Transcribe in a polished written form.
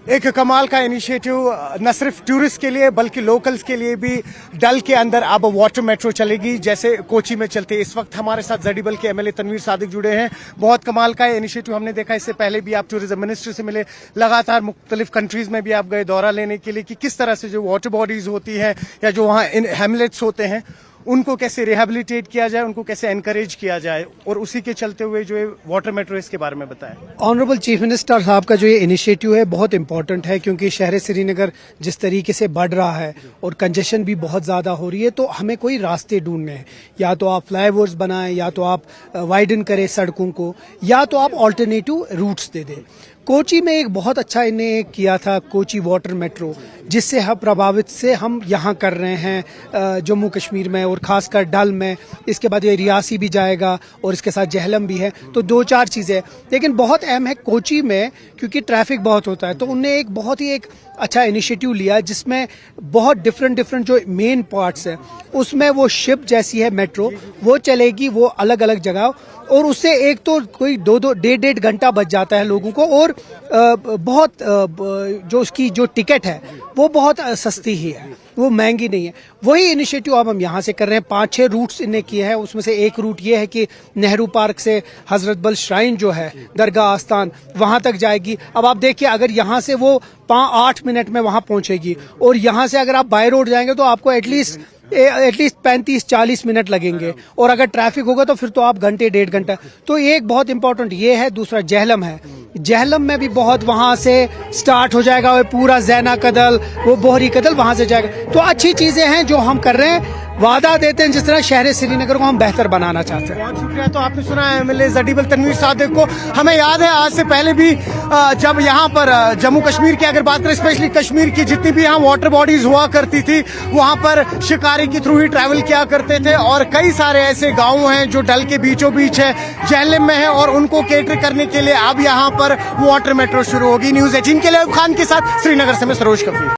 ایک کمال کا انیشیٹو نہ صرف ٹورسٹ کے لیے بلکہ لوکلز کے لیے بھی ڈل کے اندر اب واٹر میٹرو چلے گی جیسے کوچی میں چلتے ہیں. اس وقت ہمارے ساتھ زڈیبل کے ایم ایل اے تنویر صادق جڑے ہیں. بہت کمال کا انیشیٹو ہم نے دیکھا. اس سے پہلے بھی آپ ٹورزم منسٹر سے ملے, لگاتار مختلف کنٹریز میں بھی آپ گئے دورہ لینے کے لیے کہ کس طرح سے جو واٹر باڈیز ہوتی ہیں یا جو وہاں ہیملیٹس ہوتے ہیں ان کو کیسے ریہیبلیٹیٹ کیا جائے, ان کو کیسے انکریج کیا جائے, اور اسی کے چلتے ہوئے جو واٹر میٹرو اس کے بارے میں بتائیں. آنریبل چیف منسٹر صاحب کا جو یہ انیشیٹو ہے بہت امپورٹنٹ ہے کیونکہ شہر سری نگر جس طریقے سے بڑھ رہا ہے اور کنجیشن بھی بہت زیادہ ہو رہی ہے, تو ہمیں کوئی راستے ڈھونڈنے ہیں. یا تو آپ فلائی اوورز بنائیں, یا تو آپ وائڈن کریں سڑکوں کو, یا تو آپ آلٹرنیٹو روٹس دے دیں. کوچی میں ایک بہت اچھا انہیں ایک کیا تھا کوچی واٹر میٹرو, جس سے ہم پربھاوت سے ہم یہاں کر رہے ہیں جموں کشمیر میں اور خاص کر ڈل میں. اس کے بعد یہ ریاسی بھی جائے گا اور اس کے ساتھ جہلم بھی ہے. تو دو چار چیزیں, لیکن بہت اہم ہے کوچی میں کیونکہ ٹریفک بہت ہوتا ہے, تو انہوں نے ایک بہت ہی ایک اچھا انیشیٹو لیا جس میں بہت ڈفرنٹ جو مین پارٹس ہیں اس میں وہ شپ جیسی ہے میٹرو وہ چلے گی, وہ الگ الگ جگہ, اور اس سے ایک تو کوئی ڈیڑھ گھنٹہ بچ جاتا ہے لوگوں کو, اور بہت جو اس کی جو ٹکٹ ہے وہ بہت سستی ہی ہے, وہ مہنگی نہیں ہے. وہی انیشیٹو اب ہم یہاں سے کر رہے ہیں. 5-6 روٹس انہیں کیے ہیں. اس میں سے ایک روٹ یہ ہے کہ نہرو پارک سے حضرت بل شرائن جو ہے درگاہ آستان وہاں تک جائے گی. اب آپ دیکھیے اگر یہاں سے وہ 8 منٹ میں وہاں پہنچے گی, اور یہاں سے اگر آپ بائی روڈ جائیں گے تو آپ کو ایٹ لیسٹ 35-40 منٹ لگیں گے, اور اگر ٹریفک ہوگا تو پھر تو آپ گھنٹے ڈیڑھ گھنٹہ. تو ایک بہت امپورٹنٹ یہ ہے. دوسرا جہلم ہے. جہلم میں بھی بہت وہاں سے سٹارٹ ہو جائے گا, وہ پورا زینا کدل, وہ بوہری کدل وہاں سے جائے گا. تو اچھی چیزیں ہیں جو ہم کر رہے ہیں, وعدہ دیتے ہیں جس طرح شہر سری نگر کو ہم بہتر بنانا چاہتے ہیں. بہت شکریہ. تو آپ نے سنا ہے ایم ایل اے زڈیبل تنویر صادق کو. ہمیں یاد ہے آج سے پہلے بھی جب یہاں پر جموں کشمیر کی اگر بات کریں, اسپیشلی کشمیر کی جتنی بھی یہاں واٹر باڈیز ہوا کرتی تھی وہاں پر شکاری کے تھرو ہی ٹریول کیا کرتے تھے, اور کئی سارے ایسے گاؤں ہیں جو ڈل کے بیچوں بیچ ہے, جہلم میں ہے, اور ان کو کیٹر کرنے کے لیے اب یہاں پر واٹر میٹرو شروع ہوگی. نیوز 18 کے لیے خان کے ساتھ سری نگر سے میں سروج کپور.